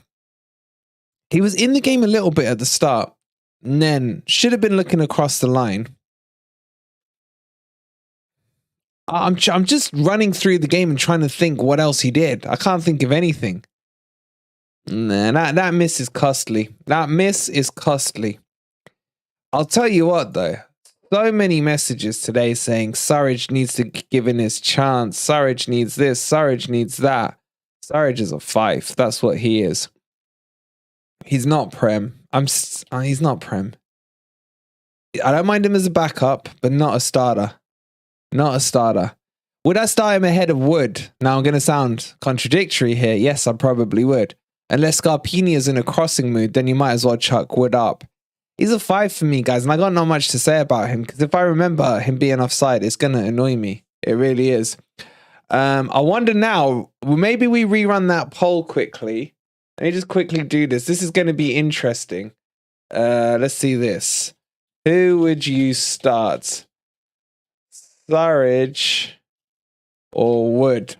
He was in the game a little bit at the start, and then should have been looking across the line. I'm just running through the game and trying to think what else he did. I can't think of anything. Nah, that miss is costly. That miss is costly. I'll tell you what, though. So many messages today saying Surridge needs to give in his chance. Surridge needs this. Surridge needs that. Surridge is a 5. That's what he is. He's not Prem. He's not Prem. I don't mind him as a backup, but not a starter. Not a starter. Would I start him ahead of Wood? Now I'm going to sound contradictory here. Yes, I probably would. Unless Scarpini is in a crossing mood, then you might as well chuck Wood up. He's a 5 for me, guys, and I got not much to say about him because if I remember him being offside, it's going to annoy me. It really is. I wonder now, maybe we rerun that poll quickly. Let me just quickly do this. This is going to be interesting. Let's see this. Who would you start? Surridge or Wood?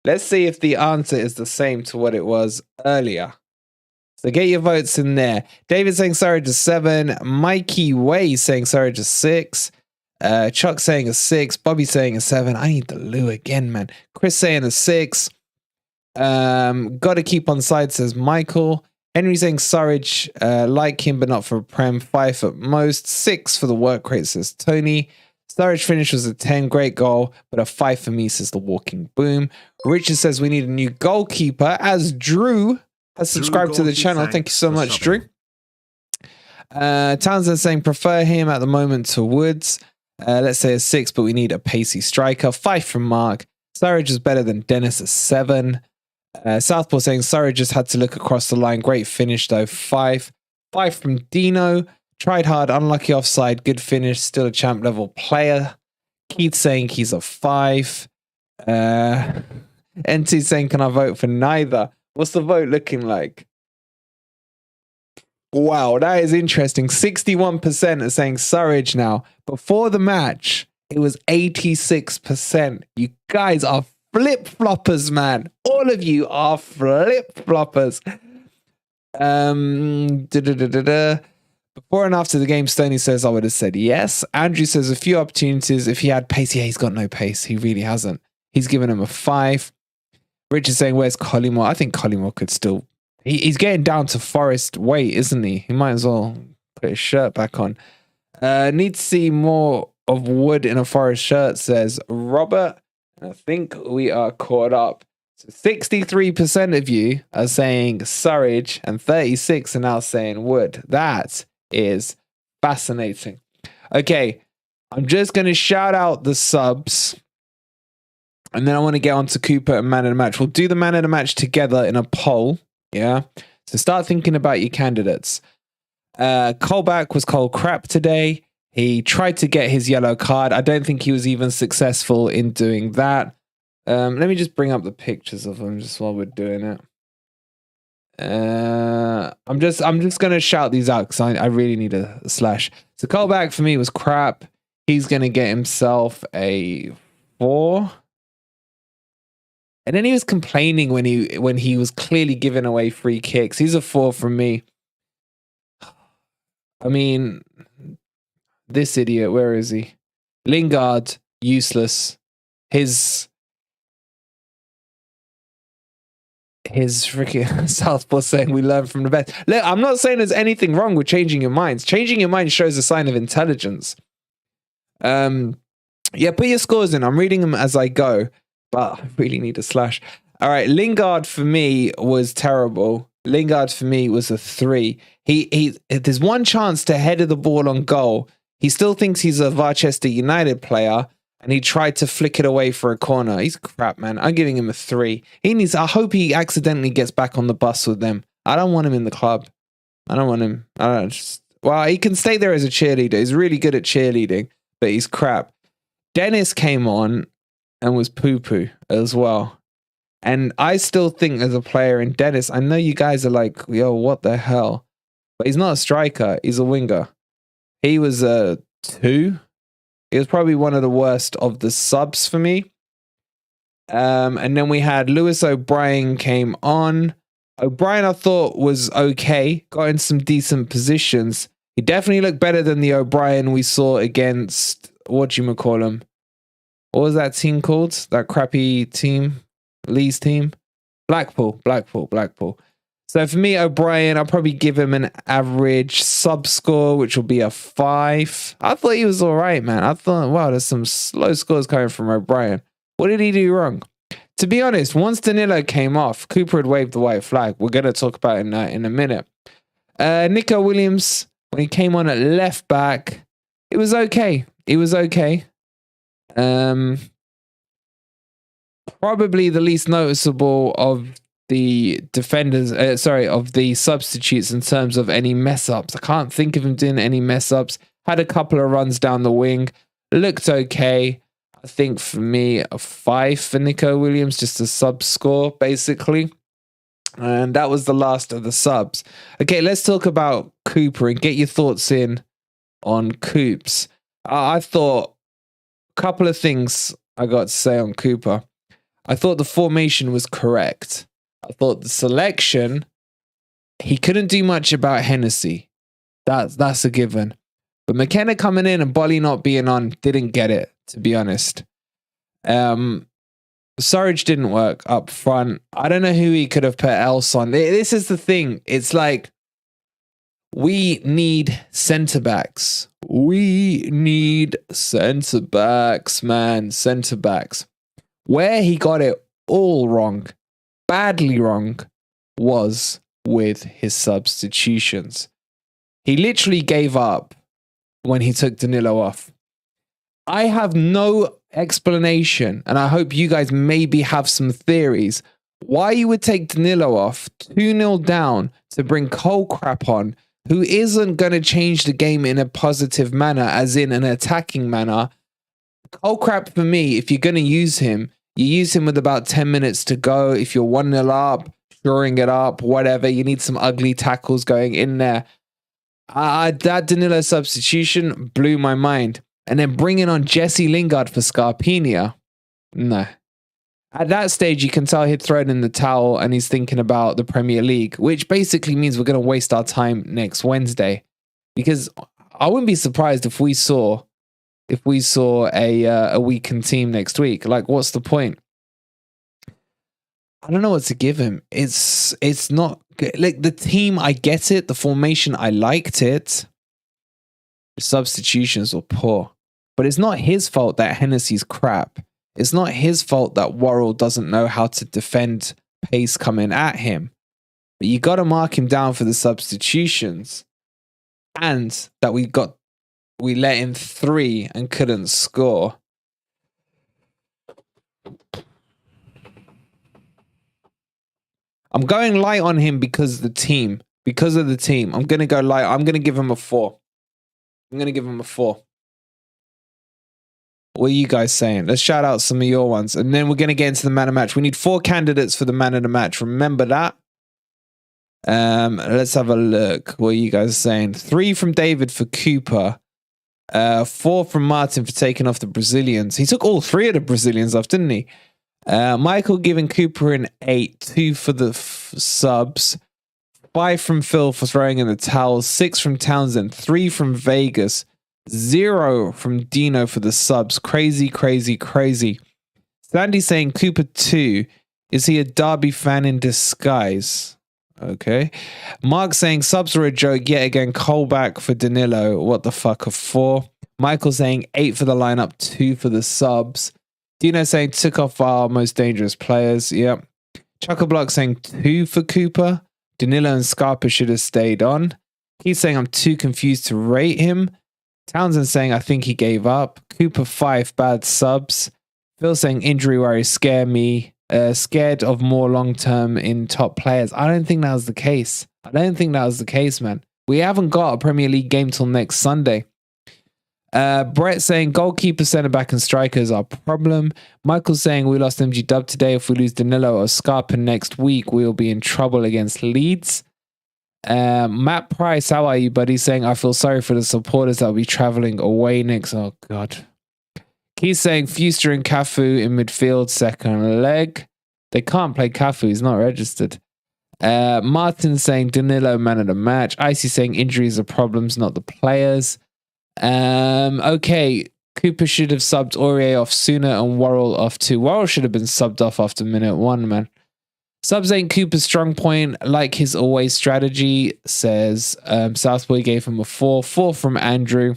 Let's see if the answer is the same to what it was earlier. So get your votes in there. David saying Surridge is 7. Mikey Way saying Surridge is 6. Chuck saying a 6. Bobby saying a 7. I need the loo again, man. Chris saying a 6. Gotta keep on side, says Michael. Henry saying Surridge, like him, but not for a Prem. 5 at most. 6 for the work rate, says Tony. Surridge finish was a 10. Great goal, but a 5 for me, says the Walking Boom. Richard says we need a new goalkeeper, as Drew has subscribed to the channel. Thank you so much, Drew. Townsend saying prefer him at the moment to Woods. Let's say a 6, but we need a pacey striker. 5 from Mark. Surridge is better than Dennis, a 7. Southpaw saying Surridge just had to look across the line. Great finish though. 5. 5 from Dino. Tried hard, unlucky offside. Good finish. Still a champ level player. Keith saying he's a 5. NT saying can I vote for neither? What's the vote looking like? Wow, that is interesting. 61% are saying Surridge now. Before the match, it was 86%. You guys are flip-floppers, man. All of you are flip-floppers. Before and after the game, Stoney says I would have said yes. Andrew says a few opportunities. If he had pace, yeah, he's got no pace. He really hasn't. He's given him a 5. Richard saying, where's Collymore? I think Collymore could still... He's getting down to Forest weight, isn't he? He might as well put his shirt back on. Need to see more of Wood in a Forest shirt, says Robert. I think we are caught up. So 63% of you are saying Surridge and 36 are now saying Wood. That is fascinating. Okay, I'm just going to shout out the subs. And then I want to get on to Cooper and Man of the Match. We'll do the Man of the Match together in a poll. Yeah. So start thinking about your candidates. Colback was Cole crap today. He tried to get his yellow card. I don't think he was even successful in doing that. Let me just bring up the pictures of him just while we're doing it. I'm just going to shout these out because I really need a slash. So Colback for me was crap. He's going to get himself a 4. And then he was complaining when he was clearly giving away free kicks. He's a 4 from me. I mean, this idiot, where is he? Lingard, useless. His freaking Southpaw saying we learn from the best. Look, I'm not saying there's anything wrong with changing your minds. Changing your mind shows a sign of intelligence. Yeah, put your scores in. I'm reading them as I go. But I really need a slash. All right, Lingard for me was terrible. Lingard for me was a 3. There's one chance to header the ball on goal. He still thinks he's a Manchester United player, and he tried to flick it away for a corner. He's crap, man. I'm giving him a 3. I hope he accidentally gets back on the bus with them. I don't want him in the club. I don't want him. Well, he can stay there as a cheerleader. He's really good at cheerleading, but he's crap. Dennis came on and was poo-poo as well. And I still think as a player in Dennis, I know you guys are like, yo, what the hell? But he's not a striker. He's a winger. He was a 2. He was probably one of the worst of the subs for me. And then we had Lewis O'Brien came on. O'Brien, I thought, was okay. Got in some decent positions. He definitely looked better than the O'Brien we saw against, whatchamacallem. What was that team called? That crappy team? Lee's team? Blackpool. So for me, O'Brien, I'll probably give him an average sub score, which will be a 5. I thought he was all right, man. I thought, wow, there's some slow scores coming from O'Brien. What did he do wrong? To be honest, once Danilo came off, Cooper had waved the white flag. We're going to talk about it in a minute. Nico Williams, when he came on at left back, it was okay. Probably the least noticeable of the defenders, of the substitutes in terms of any mess ups. I can't think of him doing any mess ups. Had a couple of runs down the wing. Looked okay. I think for me, a 5 for Nico Williams, just a sub score, basically. And that was the last of the subs. Okay, let's talk about Cooper and get your thoughts in on Coops. I thought a couple of things I got to say on Cooper. I thought the formation was correct. I thought the selection, he couldn't do much about Hennessey. That's a given. But McKenna coming in and Bolly not being on, didn't get it, to be honest. Surridge didn't work up front. I don't know who he could have put else on. This is the thing. It's like, we need centre-backs. We need centre-backs, man. Centre-backs. Where he got it all wrong, badly wrong, was with his substitutions. He literally gave up when he took Danilo off. I have no explanation, and I hope you guys maybe have some theories, why you would take Danilo off 2-0 down to bring Cole Crap on, who isn't going to change the game in a positive manner, as in an attacking manner. Cole Crap, for me, if you're going to use him, you use him with about 10 minutes to go. If you're 1-0 up, shoring it up, whatever, you need some ugly tackles going in there. That Danilo substitution blew my mind. And then bringing on Jesse Lingard for Scarpa. No. At that stage, you can tell he'd thrown in the towel and he's thinking about the Premier League, which basically means we're going to waste our time next Wednesday. Because I wouldn't be surprised if we saw a weakened team next week. Like, what's the point? I don't know what to give him. It's not good. Like, the team, I get it. The formation, I liked it. The substitutions were poor. But it's not his fault that Hennessey's crap. It's not his fault that Worral doesn't know how to defend pace coming at him. But you got to mark him down for the substitutions. And that we let in 3 and couldn't score. I'm going light on him because of the team. I'm going to go light. I'm going to give him a 4. What are you guys saying? Let's shout out some of your ones. And then we're going to get into the man of match. We need 4 candidates for the man of the match. Remember that. Let's have a look. What are you guys saying? 3 from David for Cooper. 4 from Martin for taking off the Brazilians. He took all 3 of the Brazilians off, didn't he? Michael giving Cooper an 8. 2 for the subs. 5 from Phil for throwing in the towels. 6 from Townsend. 3 from Vegas. 0 from Dino for the subs. Crazy. Sandy saying Cooper 2. Is he a Derby fan in disguise? Okay. Mark saying subs are a joke yet again. Cole back for Danilo. What the fuck, a 4. Michael saying 8 for the lineup, 2 for the subs. Dino saying took off our most dangerous players. Yep. Chuckablock saying 2 for Cooper. Danilo and Scarpa should have stayed on. He's saying I'm too confused to rate him. Townsend saying I think he gave up. Cooper 5 bad subs. Phil saying injury worries scare me. Scared of more long-term in top players. I don't think that was the case. Man. We haven't got a Premier League game till next Sunday. Brett saying goalkeeper, centre-back and strikers are a problem. Michael saying we lost MG Dub today. If we lose Danilo or Scarpa next week, we'll be in trouble against Leeds. Matt Price, how are you, buddy? Saying I feel sorry for the supporters that will be travelling away next. Oh, God. He's saying Fuster and Cafu in midfield, second leg. They can't play Cafu. He's not registered. Martin saying Danilo man of the match. Icy saying injuries are problems, not the players. Okay, Cooper should have subbed Aurier off sooner and Worral off too. Worral should have been subbed off after minute 1, man. Subs ain't Cooper's strong point, like his always strategy, says Southboy gave him a 4. 4 from Andrew.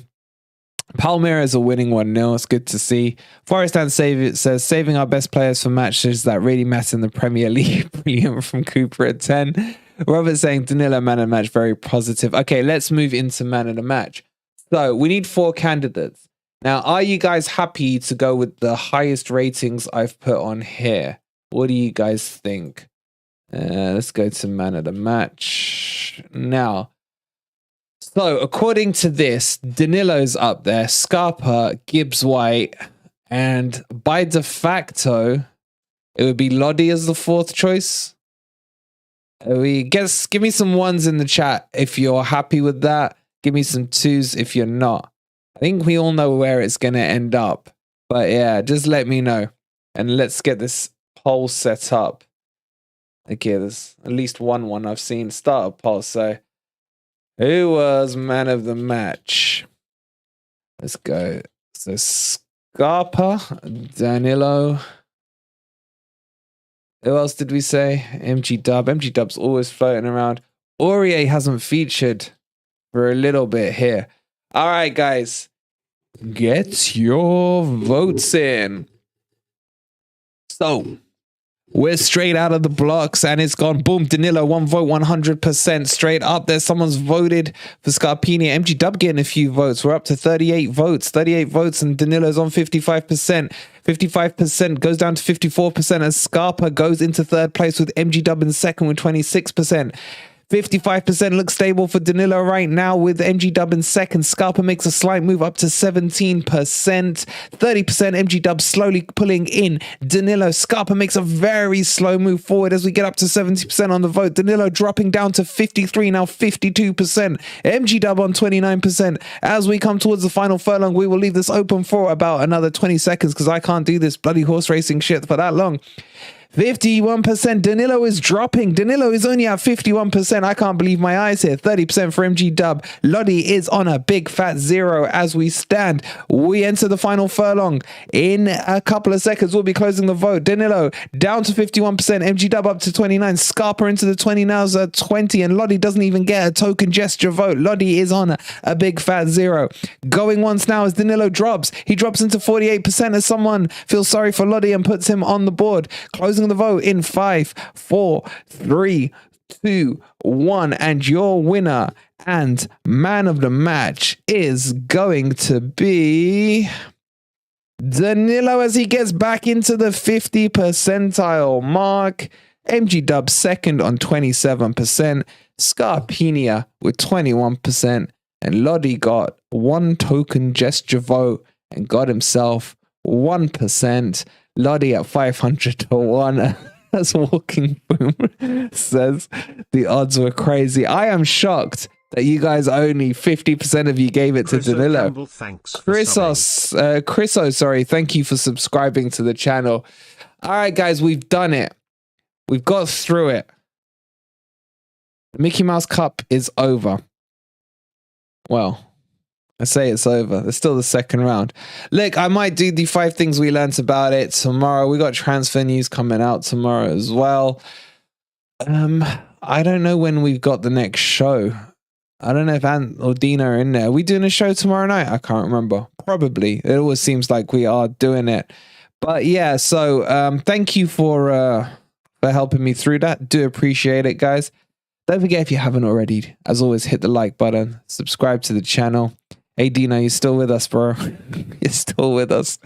Palmeiras are winning 1-0. It's good to see. Forest and Save It says saving our best players for matches that really matter in the Premier League. Brilliant from Cooper at 10. Robert saying Danilo man of the match, very positive. Okay, let's move into man of the match. So we need 4 candidates. Now, are you guys happy to go with the highest ratings I've put on here? What do you guys think? Let's go to man of the match now. So, according to this, Danilo's up there, Scarpa, Gibbs White, and by de facto, it would be Lodi as the 4th choice. Give me some 1s in the chat if you're happy with that. Give me some 2s if you're not. I think we all know where it's going to end up. But yeah, just let me know. And let's get this poll set up. Okay, there's at least one I've seen start a poll, so... Who was man of the match? Let's go. So Scarpa, Danilo. Who else did we say? MG Dub. MG Dub's always floating around. Aurier hasn't featured for a little bit here. All right, guys. Get your votes in. So... we're straight out of the blocks and it's gone. Boom, Danilo, 1 vote, 100% straight up there. Someone's voted for Scarpini. MG Dub getting a few votes. We're up to 38 votes. 38 votes and Danilo's on 55%. 55% goes down to 54% as Scarpa goes into 3rd place with MG Dub in 2nd with 26%. 55% looks stable for Danilo right now with MG Dub in 2nd. Scarpa makes a slight move up to 17%. 30% MG Dub slowly pulling in Danilo. Scarpa makes a very slow move forward as we get up to 70% on the vote. Danilo dropping down to 53, now 52%. MG Dub on 29%. As we come towards the final furlong, we will leave this open for about another 20 seconds because I can't do this bloody horse racing shit for that long. 51%. Danilo is dropping. Danilo is only at 51%. I can't believe my eyes here. 30% for MG Dub. Lodi is on a big fat 0 as we stand. We enter the final furlong. In a couple of seconds, we'll be closing the vote. Danilo down to 51%. MG Dub up to 29. Scarpa into the 20 now is at 20. And Lodi doesn't even get a token gesture vote. Lodi is on a big fat 0. Going once now as Danilo drops. He drops into 48% as someone feels sorry for Lodi and puts him on the board. Closing the vote in 5, 4, 3, 2, 1, and your winner and man of the match is going to be Danilo as he gets back into the 50 percentile mark. MG Dub 2nd on 27%, Scarpinia with 21%, and Lodi got 1 token gesture vote and got himself 1%. Lodi at 500 to 1. As Walking Boom says, the odds were crazy. I am shocked that you guys only 50% of you gave it to Danilo. Chriso, sorry, thank you for subscribing to the channel. All right, guys, we've done it. We've got through it. The Mickey Mouse Cup is over. Well, I say it's over. There's still the 2nd round. Look, I might do the 5 things we learnt about it tomorrow. We got transfer news coming out tomorrow as well. I don't know when we've got the next show. I don't know if Ant or Dina are in there. Are we doing a show tomorrow night? I can't remember. Probably. It always seems like we are doing it. But yeah, so thank you for helping me through that. Do appreciate it, guys. Don't forget, if you haven't already, as always, hit the like button, subscribe to the channel. Hey, Dino, you're still with us, bro. You're still with us.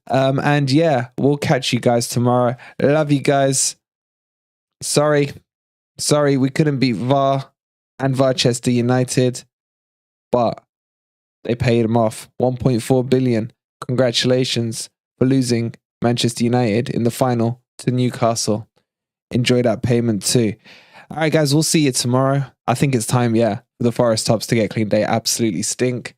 And yeah, we'll catch you guys tomorrow. Love you guys. Sorry, we couldn't beat VAR and Varchester United, but they paid them off. 1.4 billion. Congratulations for losing Manchester United in the final to Newcastle. Enjoy that payment too. All right, guys, we'll see you tomorrow. I think it's time, for the Forest tops to get clean. They absolutely stink.